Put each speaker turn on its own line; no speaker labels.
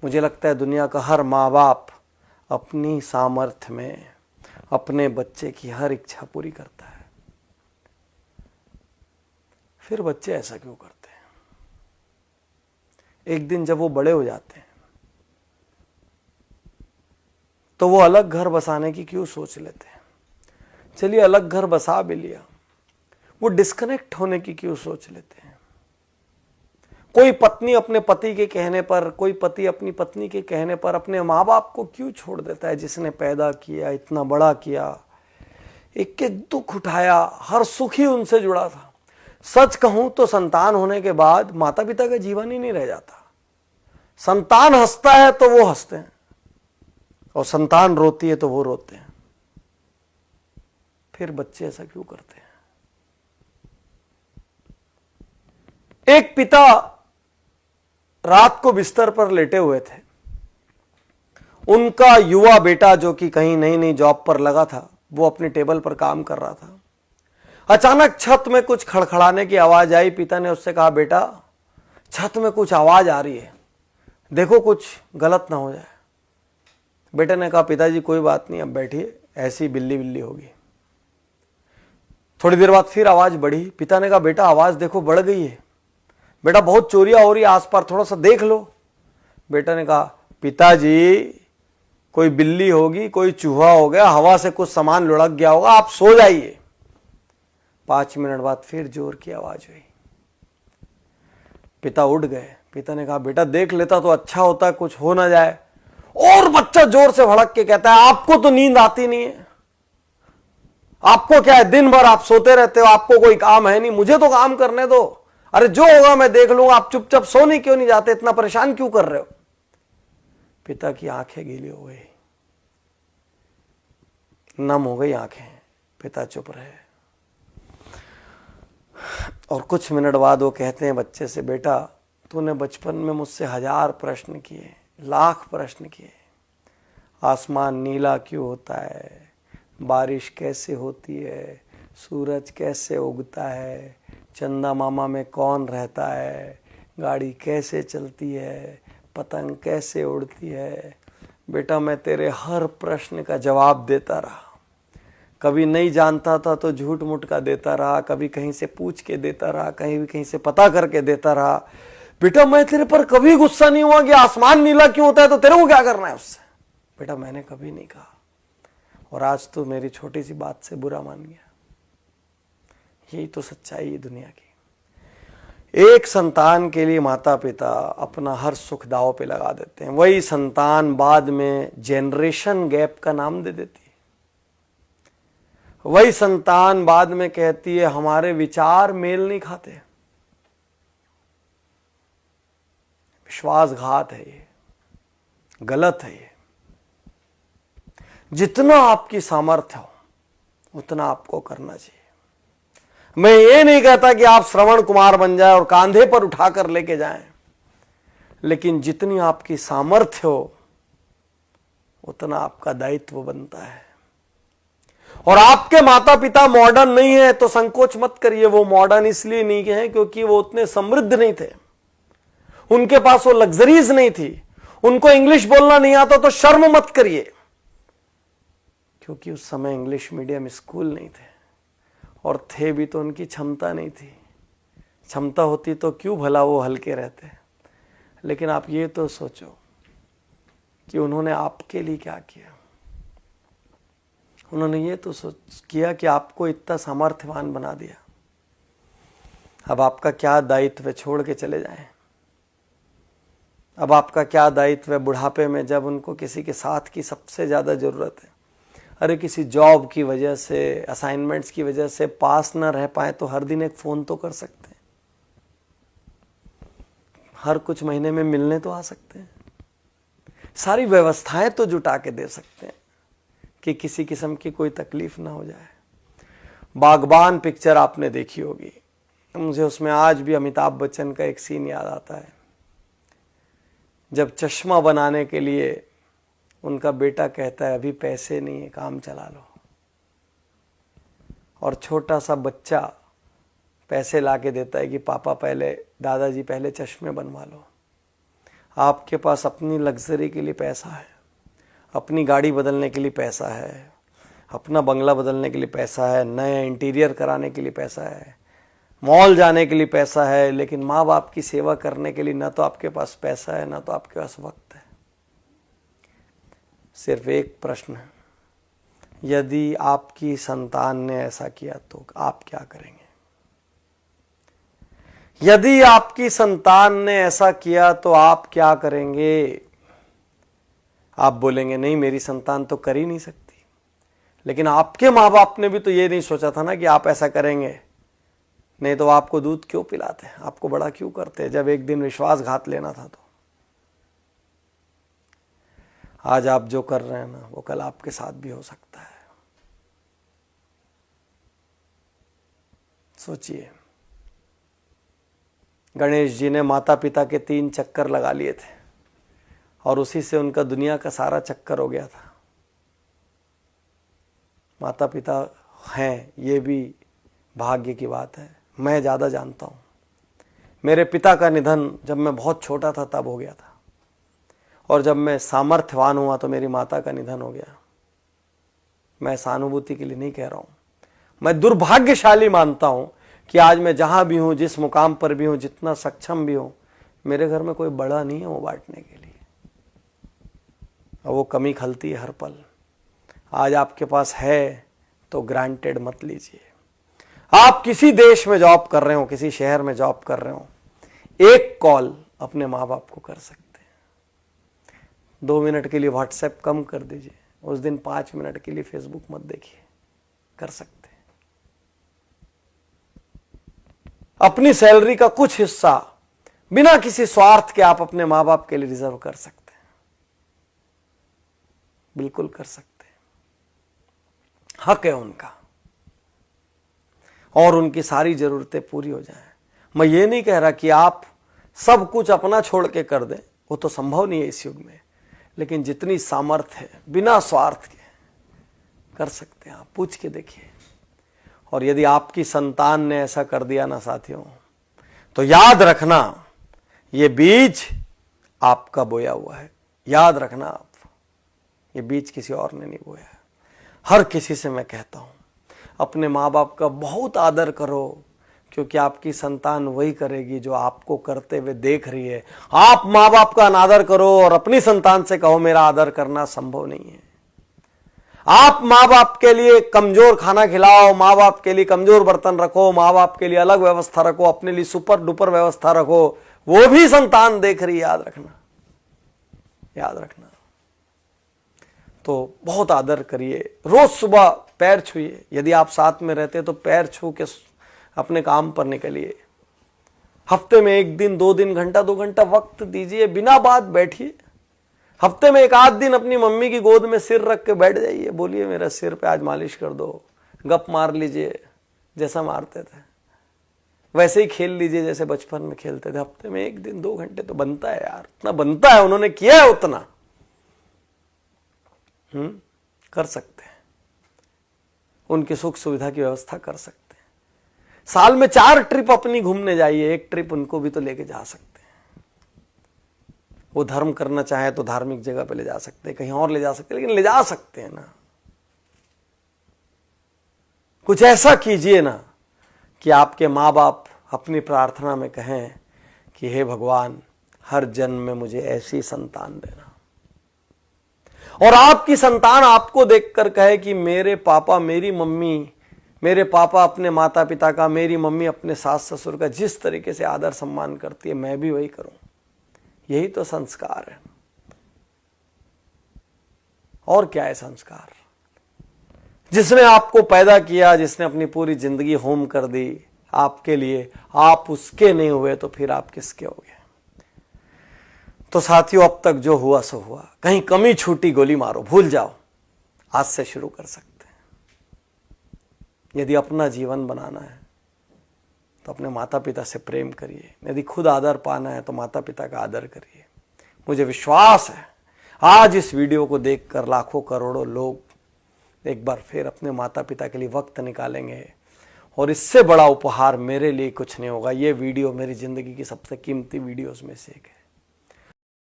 मुझे लगता है दुनिया का हर माँ बाप अपनी सामर्थ्य में अपने बच्चे की हर इच्छा पूरी करता है। फिर बच्चे ऐसा क्यों करते हैं? एक दिन जब वो बड़े हो जाते हैं तो वो अलग घर बसाने की क्यों सोच लेते हैं? चलिए अलग घर बसा भी लिया, वो डिस्कनेक्ट होने की क्यों सोच लेते हैं? कोई पत्नी अपने पति के कहने पर, कोई पति अपनी पत्नी के कहने पर अपने माँ बाप को क्यों छोड़ देता है, जिसने पैदा किया, इतना बड़ा किया, एक एक दुख उठाया, हर सुख ही उनसे जुड़ा था। सच कहूं तो संतान होने के बाद माता पिता का जीवन ही नहीं रह जाता। संतान हंसता है तो वो हंसते हैं, और संतान रोती है तो वो रोते हैं। फिर बच्चे ऐसा क्यों करते हैं? एक पिता रात को बिस्तर पर लेटे हुए थे। उनका युवा बेटा जो कि कहीं नई नई जॉब पर लगा था, वो अपने टेबल पर काम कर रहा था। अचानक छत में कुछ खड़खड़ाने की आवाज आई। पिता ने उससे कहा, बेटा छत में कुछ आवाज आ रही है, देखो कुछ गलत ना हो जाए। बेटे ने कहा, पिताजी कोई बात नहीं, अब बैठिए, ऐसी बिल्ली बिल्ली होगी। थोड़ी देर बाद फिर आवाज बढ़ी। पिता ने कहा, बेटा आवाज देखो बढ़ गई है, बेटा बहुत चोरियां हो रही है आस पास, थोड़ा सा देख लो। बेटा ने कहा, पिताजी कोई बिल्ली होगी, कोई चूहा हो गया, हवा से कुछ सामान लुढ़क गया होगा, आप सो जाइए। 5 मिनट बाद फिर जोर की आवाज हुई। पिता उठ गए। पिता ने कहा, बेटा देख लेता तो अच्छा होता, कुछ हो ना जाए। और बच्चा जोर से भड़क के कहता है, आपको तो नींद आती नहीं है, आपको क्या है, दिन भर आप सोते रहते हो, आपको कोई काम है नहीं, मुझे तो काम करने दो, अरे जो होगा मैं देख लूंगा, आप चुपचाप सोने क्यों नहीं जाते, इतना परेशान क्यों कर रहे हो? पिता की आंखें गीली हो गई, नम हो गई आंखें। पिता चुप रहे, और कुछ मिनट बाद वो कहते हैं बच्चे से, बेटा तूने बचपन में मुझसे 1000 प्रश्न किए, लाख प्रश्न किए। आसमान नीला क्यों होता है, बारिश कैसे होती है, सूरज कैसे उगता है, चंदा मामा में कौन रहता है, गाड़ी कैसे चलती है, पतंग कैसे उड़ती है। बेटा मैं तेरे हर प्रश्न का जवाब देता रहा, कभी नहीं जानता था तो झूठ मूठ का देता रहा, कभी कहीं से पूछ के देता रहा, कहीं से पता करके देता रहा। बेटा मैं तेरे पर कभी गुस्सा नहीं हुआ कि आसमान नीला क्यों होता है तो तेरे को क्या करना है उससे। बेटा मैंने कभी नहीं कहा, और आज तो मेरी छोटी सी बात से बुरा मान गया। यही तो सच्चाई है दुनिया की। एक संतान के लिए माता पिता अपना हर सुख दांव पे लगा देते हैं। वही संतान बाद में जेनरेशन गैप का नाम दे देती है। वही संतान बाद में कहती है हमारे विचार मेल नहीं खाते। विश्वासघात है ये, गलत है ये। जितना आपकी सामर्थ्य हो उतना आपको करना चाहिए। मैं ये नहीं कहता कि आप श्रवण कुमार बन जाए और कांधे पर उठाकर लेके जाएं, लेकिन जितनी आपकी सामर्थ्य हो उतना आपका दायित्व बनता है। और आपके माता पिता मॉडर्न नहीं है तो संकोच मत करिए। वो मॉडर्न इसलिए नहीं है क्योंकि वो उतने समृद्ध नहीं थे, उनके पास वो लग्जरीज नहीं थी, उनको इंग्लिश बोलना नहीं आता तो शर्म मत करिए, क्योंकि उस समय इंग्लिश मीडियम स्कूल नहीं थे, और थे भी तो उनकी क्षमता नहीं थी। क्षमता होती तो क्यों भला वो हल्के रहते। लेकिन आप ये तो सोचो कि उन्होंने आपके लिए क्या किया। उन्होंने ये तो किया कि आपको इतना सामर्थ्यवान बना दिया। अब आपका क्या दायित्व है, छोड़ के चले जाएं। अब आपका क्या दायित्व है बुढ़ापे में, जब उनको किसी के साथ की सबसे ज्यादा जरूरत है। अरे किसी जॉब की वजह से, असाइनमेंट्स की वजह से पास न रह पाए तो हर दिन एक फोन तो कर सकते हैं, हर कुछ महीने में मिलने तो आ सकते हैं, सारी व्यवस्थाएं तो जुटा के दे सकते हैं कि किसी किस्म की कोई तकलीफ ना हो जाए। बागबान पिक्चर आपने देखी होगी, मुझे उसमें आज भी अमिताभ बच्चन का एक सीन याद आता है, जब चश्मा बनाने के लिए उनका बेटा कहता है अभी पैसे नहीं है, काम चला लो, और छोटा सा बच्चा पैसे ला के देता है कि पापा पहले, दादाजी पहले चश्मे बनवा लो। आपके पास अपनी लग्जरी के लिए पैसा है, अपनी गाड़ी बदलने के लिए पैसा है, अपना बंगला बदलने के लिए पैसा है, नया इंटीरियर कराने के लिए पैसा है, मॉल जाने के लिए पैसा है, लेकिन माँ बाप की सेवा करने के लिए ना तो आपके पास पैसा है, ना तो आपके पास वक्त है। सिर्फ एक प्रश्न है, यदि आपकी संतान ने ऐसा किया तो आप क्या करेंगे? यदि आपकी संतान ने ऐसा किया तो आप क्या करेंगे? आप बोलेंगे नहीं, मेरी संतान तो कर ही नहीं सकती। लेकिन आपके माँ बाप ने भी तो ये नहीं सोचा था ना कि आप ऐसा करेंगे, नहीं तो आपको दूध क्यों पिलाते, आपको बड़ा क्यों करते जब एक दिन विश्वासघात लेना था तो। आज आप जो कर रहे हैं ना, वो कल आपके साथ भी हो सकता है। सोचिए, गणेश जी ने माता पिता के 3 चक्कर लगा लिए थे और उसी से उनका दुनिया का सारा चक्कर हो गया था। माता पिता हैं, ये भी भाग्य की बात है। मैं ज़्यादा जानता हूँ। मेरे पिता का निधन जब मैं बहुत छोटा था तब हो गया था, और जब मैं सामर्थ्यवान हुआ तो मेरी माता का निधन हो गया। मैं सहानुभूति के लिए नहीं कह रहा हूँ, मैं दुर्भाग्यशाली मानता हूँ कि आज मैं जहाँ भी हूँ, जिस मुकाम पर भी हूँ, जितना सक्षम भी हूँ, मेरे घर में कोई बड़ा नहीं है वो बांटने के लिए, और वो कमी खलती है हर पल। आज आपके पास है तो ग्रांटेड मत लीजिए। आप किसी देश में जॉब कर रहे हो, किसी शहर में जॉब कर रहे हो, एक कॉल अपने माँ बाप को कर सकते हैं। 2 मिनट के लिए व्हाट्सएप कम कर दीजिए, उस दिन 5 मिनट के लिए फेसबुक मत देखिए, कर सकते हैं। अपनी सैलरी का कुछ हिस्सा बिना किसी स्वार्थ के आप अपने माँ बाप के लिए रिजर्व कर सकते हैं, बिल्कुल कर सकते हैं। हक है उनका, और उनकी सारी जरूरतें पूरी हो जाएं। मैं ये नहीं कह रहा कि आप सब कुछ अपना छोड़ के कर दें, वो तो संभव नहीं है इस युग में, लेकिन जितनी सामर्थ्य है बिना स्वार्थ के कर सकते हैं। आप पूछ के देखिए। और यदि आपकी संतान ने ऐसा कर दिया ना साथियों, तो याद रखना ये बीज आपका बोया हुआ है। याद रखना आप, ये बीज किसी और ने नहीं बोया है। हर किसी से मैं कहता हूं, अपने माँ बाप का बहुत आदर करो, क्योंकि आपकी संतान वही करेगी जो आपको करते हुए देख रही है। आप माँ बाप का अनादर करो और अपनी संतान से कहो मेरा आदर करना संभव नहीं है। आप माँ बाप के लिए कमजोर खाना खिलाओ, माँ बाप के लिए कमजोर बर्तन रखो, माँ बाप के लिए अलग व्यवस्था रखो, अपने लिए सुपर डुपर व्यवस्था रखो, वो भी संतान देख रही है। याद रखना, याद रखना। तो बहुत आदर करिए, रोज सुबह पैर छूइए। यदि आप साथ में रहते तो पैर छू के अपने काम पर निकलिए। हफ्ते में 1 दिन 2 दिन घंटा 2 घंटा वक्त दीजिए, बिना बात बैठिए। हफ्ते में 1 आध दिन अपनी मम्मी की गोद में सिर रख के बैठ जाइए, बोलिए मेरा सिर पे आज मालिश कर दो। गप मार लीजिए, जैसा मारते थे वैसे ही खेल लीजिए जैसे बचपन में खेलते थे। हफ्ते में 1 दिन 2 घंटे तो बनता है यार, उतना बनता है, उन्होंने किया है उतना। कर सकते हैं, उनकी सुख सुविधा की व्यवस्था कर सकते हैं। साल में 4 ट्रिप अपनी घूमने जाइए, 1 ट्रिप उनको भी तो लेके जा सकते हैं। वो धर्म करना चाहे तो धार्मिक जगह पे ले जा सकते हैं, कहीं और ले जा सकते हैं, लेकिन ले जा सकते हैं ना। कुछ ऐसा कीजिए ना कि आपके माँ बाप अपनी प्रार्थना में कहें कि हे भगवान, हर जन्म में मुझे ऐसी संतान देना। और आपकी संतान आपको देखकर कहे कि मेरे पापा मेरी मम्मी, मेरे पापा अपने माता पिता का, मेरी मम्मी अपने सास ससुर का जिस तरीके से आदर सम्मान करती है, मैं भी वही करूं। यही तो संस्कार है। और क्या है संस्कार? जिसने आपको पैदा किया, जिसने अपनी पूरी जिंदगी होम कर दी आपके लिए, आप उसके नहीं हुए तो फिर आप किसके हो गए? तो साथियों, अब तक जो हुआ सो हुआ। कहीं कमी छूटी गोली मारो, भूल जाओ। आज से शुरू कर सकते हैं। यदि अपना जीवन बनाना है तो अपने माता पिता से प्रेम करिए। यदि खुद आदर पाना है तो माता पिता का आदर करिए। मुझे विश्वास है आज इस वीडियो को देखकर लाखों करोड़ों लोग एक बार फिर अपने माता पिता के लिए वक्त निकालेंगे, और इससे बड़ा उपहार मेरे लिए कुछ नहीं होगा। ये वीडियो मेरी जिंदगी की सबसे कीमती वीडियोस में से एक है।